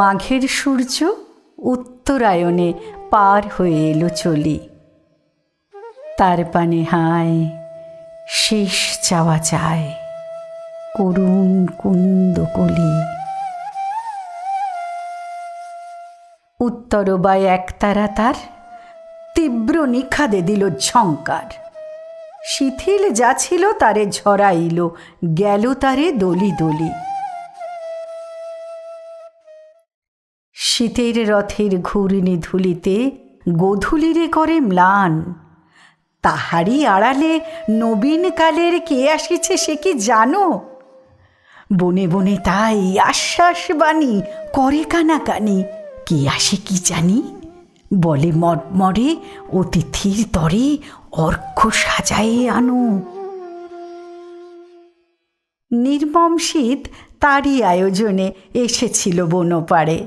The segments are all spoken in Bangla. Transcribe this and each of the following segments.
মাঘের সূর্য উত্তরায়ণে পার হয়ে এলো চলি। তার পানে হায় শেষ চাওয়া চায় করুণ কুন্দকলি। উত্তরবায় একতারা তার তীব্র নিখাদে দিল ঝঙ্কার। শিথিল যা ছিল তারে ঝরাইল, গেল তারে দলি দলি। শীতের রথের ঘূর্ণি ধুলিতে গোধূলিরে করে ম্লান। তাহারই আড়ালে নবীন কালের কে আসিছে সে কি জানো? বনে বনে তাই আশ্বাস বাণী করে কানাকানি, কে আসে কি জানি? বলে মর্মরে অতিথির তরে অর্ঘ্য সাজায়ে আনো। নির্মম শীত তারই আয়োজনে এসেছিল বনপাড়ে।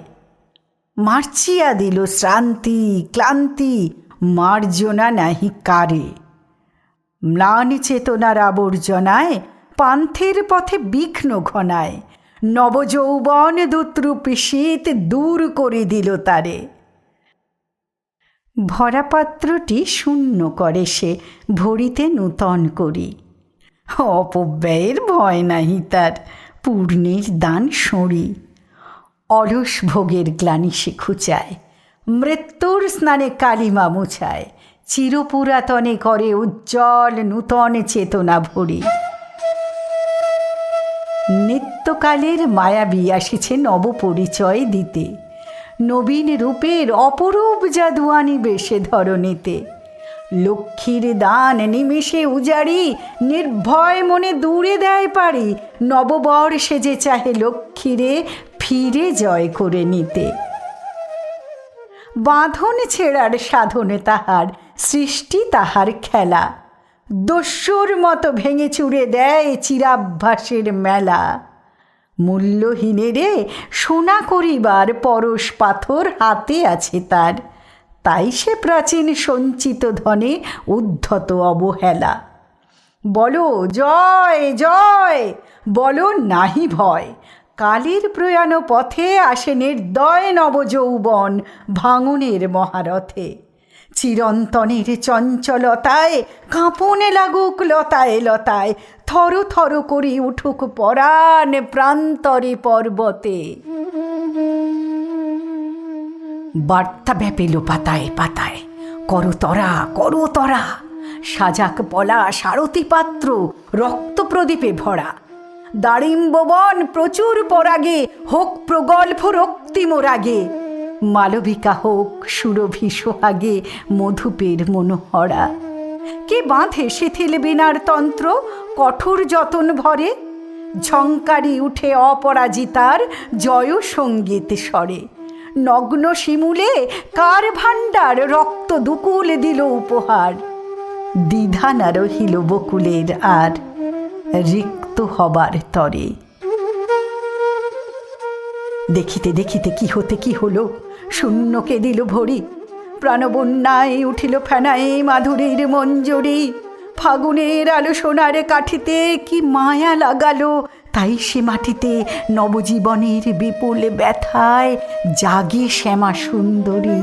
মার্চিয়া দিল শ্রান্তি ক্লান্তি, মার্জনা নাহি কারে। ম্লান চেতনার আবর্জনায় পান্থের পথে বিঘ্ন ঘনায়, নবযৌবন দূতরূপী শীত দূর করে দিল তারে। ভরা পাত্রটি শূন্য করে সে ভরিতে নূতন করি। অপব্যয়ের ভয় নাহি তার, পূর্ণের দান সঁড়ি। অলস ভোগের গ্লানি সে খুচায়, মৃত্যুর স্নানে কালিমা মুছায়। চিরপুরাতনে করে উজ্জ্বল নূতন চেতনা ভরি। নিত্যকালের মায়াবী আসিছে নব পরিচয় দিতে, নবীন রূপের অপরূপ জাদু আনিবে সে ধরণীতে। লক্ষ্মীর দান নিমেষে উজাড়ি, নির্ভয় মনে দূরে দেয় পারি। নববর্ষে যে চাহে লক্ষ্মীরে ফিরে জয় করে নিতে। বাঁধন ছেড়ার সাধনে তাহার, সৃষ্টি তাহার খেলা। দস্যুর মতো ভেঙে চুরে দেয় চিরাভ্যাসের মেলা। মূল্যহীনেরে সোনা করিবার পরশ পাথর হাতে আছে তার, তাই সে প্রাচীন সঞ্চিত ধনে উদ্ধত অবহেলা। বলো জয় জয়, বলো নাহি ভয়। কালের প্রয়াণ পথে আসে নির্দয় নবযৌবন ভাঙনের মহারথে। চিরন্তনের চঞ্চলতায় কাঁপনে লাগুক লতায় লতায়, থর থর করি উঠুক পরাণ প্রান্তরে পর্বতে। বার্তা ব্যাপেল পাতায় পাতায়, করতরা করতরা। সাজাক পলা সারথি পাত্র রক্ত প্রদীপে ভরা। দারিম্ববন প্রচুর পরাগে, হোক প্রগল্ভ রক্তিম রাগে। মালবিকা হোক সুরভি সোহাগে, মধুপের মনোহরা। কে বাঁধে শিথিল বীণার তন্ত্র কঠোর যতন ভরে। ঝঙ্কারি উঠে অপরাজিতার জয় সঙ্গীত স্বরে। নগ্ন শিমুলে কার ভাণ্ডার রক্ত দুকুল দিল উপহার। দ্বিধা না রহিল বকুলের আর, রিক্ত হবার তরে। দেখিতে দেখিতে কি হতে কি হলো, শূন্যকে দিল ভরি। প্রাণবন্যায় উঠিল ফেনায় মাধুরীর মঞ্জরি। ফাগুনের আলো সোনার কাঠিতে কি মায়া লাগালো, তাই সে মাটিতে নবজীবনের বিপুল ব্যথায় জাগে শ্যামা সুন্দরী।